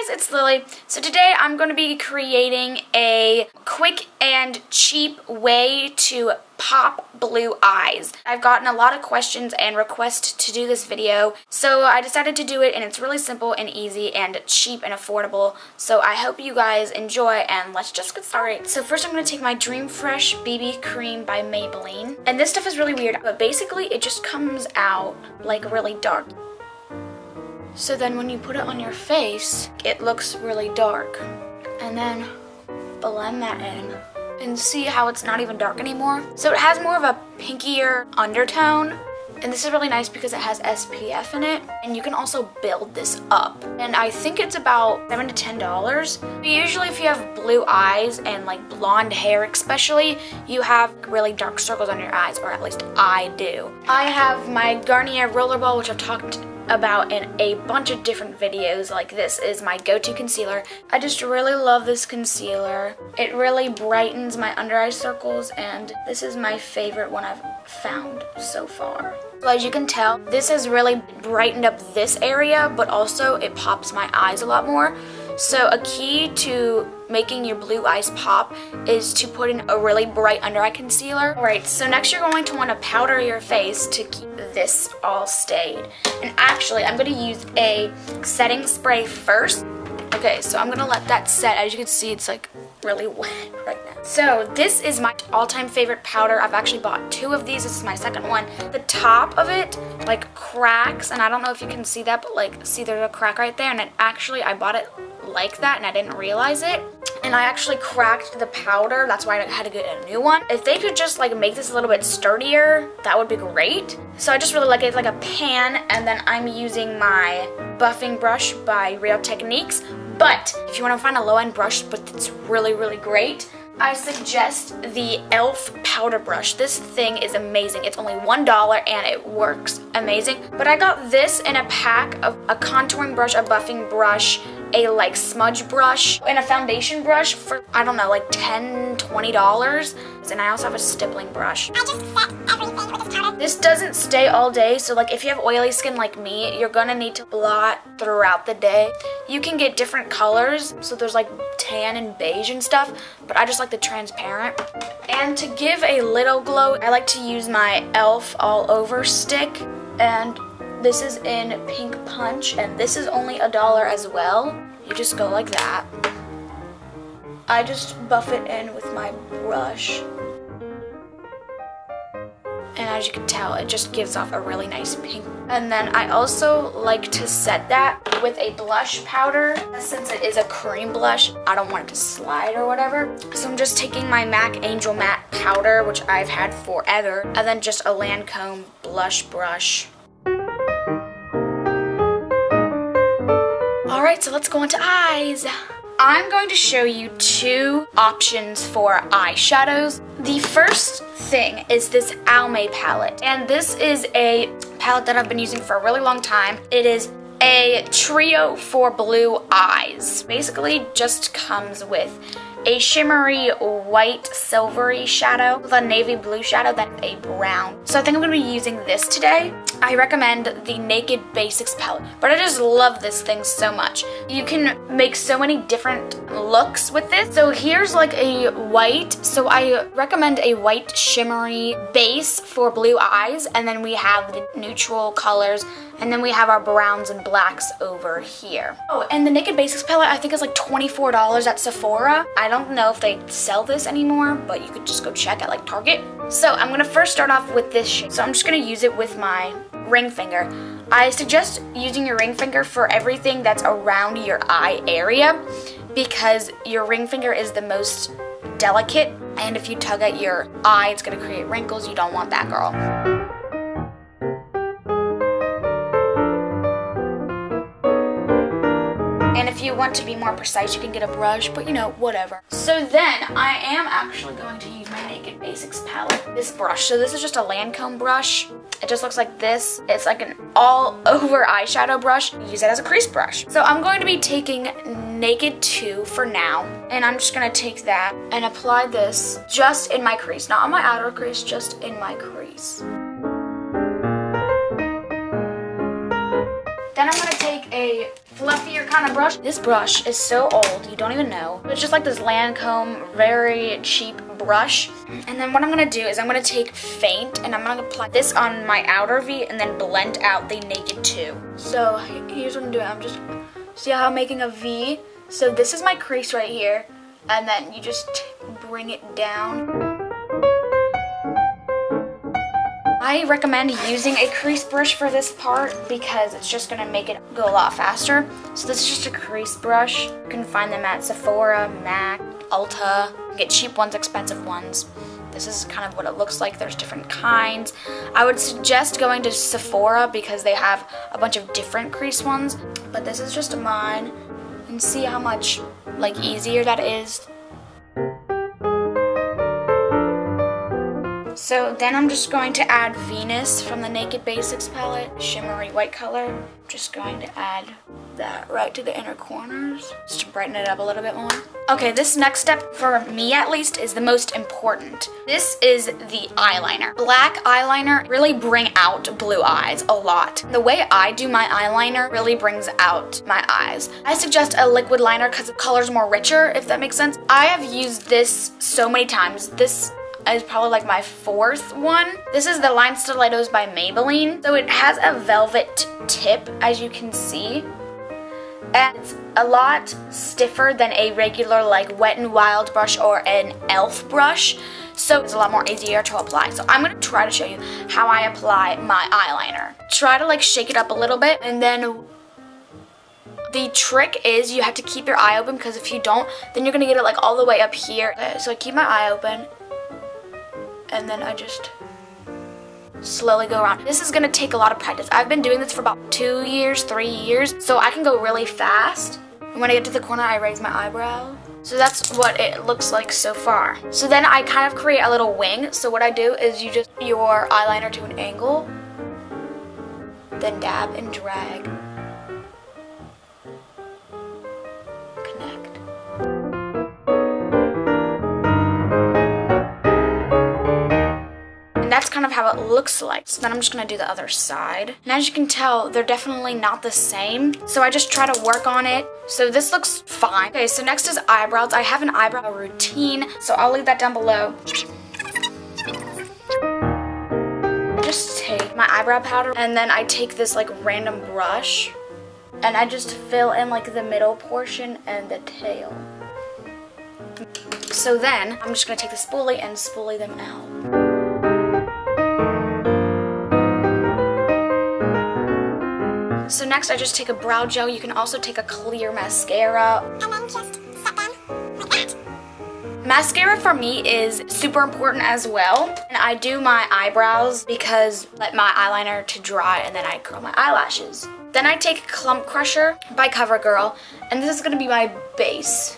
guys, it's Lily. So today I'm going to be creating a quick and cheap way to pop blue eyes. I've gotten a lot of questions and requests to do this video, so I decided to do it, and it's really simple and easy and cheap and affordable. So I hope you guys enjoy, and let's just get started. So first I'm going to take my Dream Fresh BB Cream by Maybelline, and this stuff is really weird, but basically it just comes out like really dark. So then when you put it on your face, it looks really dark. And then blend that in. And see how it's not even dark anymore? So it has more of a pinkier undertone. And this is really nice because it has SPF in it. And you can also build this up. And I think it's about $7 to $10. Usually if you have blue eyes and like blonde hair especially, you have really dark circles on your eyes, or at least I do. I have my Garnier Rollerball, which I've talked about in a bunch of different videos. Like, this is my go-to concealer. I just really love this concealer. It really brightens my under eye circles, and this is my favorite one I've found so far. So as you can tell, this has really brightened up this area, but also it pops my eyes a lot more. So a key to making your blue eyes pop is to put in a really bright under eye concealer. Alright, so next you're going to want to powder your face to keep this all stayed. And actually, I'm going to use a setting spray first. Okay, so I'm going to let that set. As you can see, it's like really wet right now. So this is my all-time favorite powder. I've actually bought 2 of these. This is my second one. The top of it like cracks, and I don't know if you can see that, but like, see, there's a crack right there, and it actually, I bought it like that and I didn't realize it, and I actually cracked the powder. That's why I had to get a new one. If they could just like make this a little bit sturdier, that would be great. So I just really like it. It's like a pan, and then I'm using my buffing brush by Real Techniques. But if you want to find a low-end brush but it's really great, I suggest the e.l.f. powder brush. This thing is amazing. It's only $1 and it works amazing. But I got this in a pack of a contouring brush, a buffing brush, a like smudge brush, and a foundation brush for, I don't know, like $10, $20. And I also have a stippling brush. I just set everything with this powder. This doesn't stay all day, so like if you have oily skin like me, you're gonna need to blot throughout the day. You can get different colors, so there's like tan and beige and stuff, but I just like the transparent. And to give a little glow, I like to use my e.l.f. all over stick, and this is in Pink Punch, and this is only $1 as well. You just go like that. I just buff it in with my brush. And as you can tell, it just gives off a really nice pink. And then I also like to set that with a blush powder. Since it is a cream blush, I don't want it to slide or whatever. So I'm just taking my MAC Angel Matte powder, which I've had forever, and then just a Lancome blush brush. Alright, so let's go into eyes. I'm going to show you 2 options for eyeshadows. The first thing is this Almay palette, and this is a palette that I've been using for a really long time. It is a trio for blue eyes. Basically just comes with a shimmery white silvery shadow with a navy blue shadow, then a brown. So I think I'm going to be using this today. I recommend the Naked Basics palette, but I just love this thing so much. You can make so many different looks with this. So here's like a white, so I recommend a white shimmery base for blue eyes, and then we have the neutral colors, and then we have our browns and blacks over here. Oh, and the Naked Basics palette I think is like $24 at Sephora. I don't know if they sell this anymore, but you could just go check at like Target. So I'm gonna first start off with this shade. So I'm just gonna use it with my ring finger. I suggest using your ring finger for everything that's around your eye area, because your ring finger is the most delicate, and if you tug at your eye, it's gonna create wrinkles. You don't want that, girl. And if you want to be more precise, you can get a brush, but you know, whatever. So then, I am actually going to use my Naked Basics palette. This brush, so this is just a Lancome brush. It just looks like this. It's like an all-over eyeshadow brush. Use it as a crease brush. So I'm going to be taking Naked 2 for now, and I'm just going to take that and apply this just in my crease. Not on my outer crease, just in my crease. Then I'm going to take a a fluffier kind of brush. This brush is so old, you don't even know. It's just like this Lancome, very cheap brush. And then what I'm gonna do is I'm gonna take Faint and I'm gonna apply this on my outer V and then blend out the Naked 2. So here's what I'm doing. I'm just, see how I'm making a V? So this is my crease right here. And then you just bring it down. I recommend using a crease brush for this part because it's just gonna make it go a lot faster. So this is just a crease brush. You can find them at Sephora, MAC, Ulta. You can get cheap ones, expensive ones. This is kind of what it looks like. There's different kinds. I would suggest going to Sephora because they have a bunch of different crease ones. But this is just mine. And see how much like easier that is. So then I'm just going to add Venus from the Naked Basics palette, shimmery white color. I'm just going to add that right to the inner corners, just to brighten it up a little bit more. Okay, this next step, for me at least, is the most important. This is the eyeliner. Black eyeliner really bring out blue eyes a lot. The way I do my eyeliner really brings out my eyes. I suggest a liquid liner because the color's more richer, if that makes sense. I have used this so many times. This is probably like my 4th one. This is the Line Stilettos by Maybelline. So it has a velvet tip, as you can see. And it's a lot stiffer than a regular like Wet n Wild brush or an e.l.f. brush. So it's a lot more easier to apply. So I'm gonna try to show you how I apply my eyeliner. Try to like shake it up a little bit, and then the trick is you have to keep your eye open, because if you don't, then you're gonna get it like all the way up here. Okay, so I keep my eye open, and then I just slowly go around. This is gonna take a lot of practice. I've been doing this for about 2 years, 3 years, so I can go really fast. And when I get to the corner, I raise my eyebrow. So that's what it looks like so far. So then I kind of create a little wing. So what I do is you just put your eyeliner to an angle, then dab and drag. Connect. And that's kind of how it looks like. So then I'm just gonna do the other side. And as you can tell, they're definitely not the same. So I just try to work on it. So this looks fine. Okay, so next is eyebrows. I have an eyebrow routine, so I'll leave that down below. I just take my eyebrow powder, and then I take this like random brush, and I just fill in like the middle portion and the tail. So then I'm just gonna take the spoolie and spoolie them out. So next I just take a brow gel. You can also take a clear mascara. And then just set them like that. Mascara for me is super important as well. And I do my eyebrows because I let my eyeliner to dry and then I curl my eyelashes. Then I take Clump Crusher by CoverGirl, and this is gonna be my base.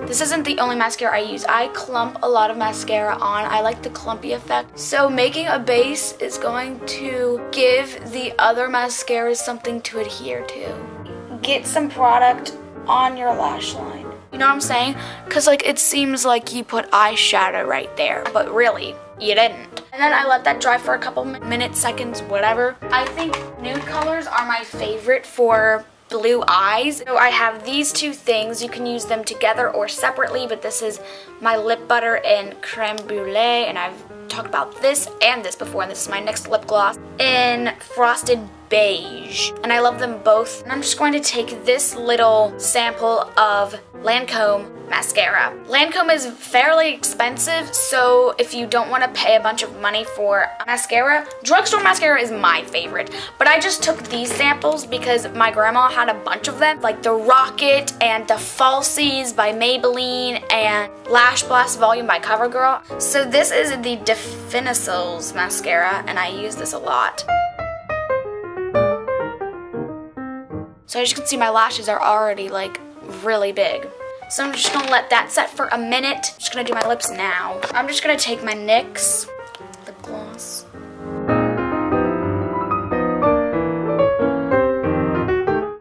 This isn't the only mascara I use. I clump a lot of mascara on. I like the clumpy effect. So making a base is going to give the other mascaras something to adhere to. Get some product on your lash line. You know what I'm saying? Because like it seems like you put eyeshadow right there, but really, you didn't. And then I let that dry for a couple minutes, seconds, whatever. I think nude colors are my favorite for blue eyes. So I have these two things. You can use them together or separately, but this is my lip butter in Creme Brulee, and I've talked about this and this before, and this is my next lip gloss in Frosted Beige, and I love them both. And I'm just going to take this little sample of Lancome mascara. Lancome is fairly expensive, so if you don't want to pay a bunch of money for mascara, drugstore mascara is my favorite. But I just took these samples because my grandma had a bunch of them, like the Rocket and the Falsies by Maybelline and Lash Blast Volume by CoverGirl. So this is the Definicils mascara, and I use this a lot. So as you can see, my lashes are already like really big. So I'm just gonna let that set for a minute. I'm just gonna do my lips now. I'm just gonna take my NYX lip gloss.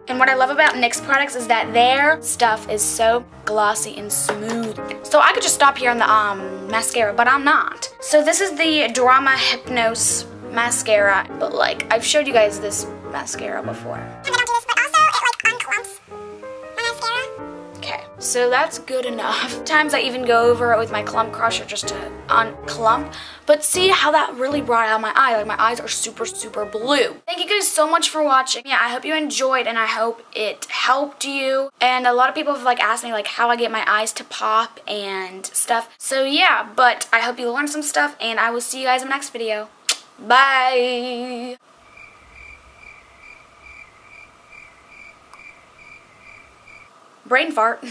And what I love about about NYX products is that their stuff is so glossy and smooth. So I could just stop here on the mascara, but I'm not. So this is the Drama Hypnose mascara, but like I've showed you guys this mascara before. Okay, so that's good enough. Sometimes I even go over it with my clump crusher just to unclump. But see how that really brought out my eye. Like my eyes are super, super blue. Thank you guys so much for watching. Yeah, I hope you enjoyed and I hope it helped you. And a lot of people have like asked me like how I get my eyes to pop and stuff. So yeah, but I hope you learned some stuff and I will see you guys in the next video. Bye! Brain fart.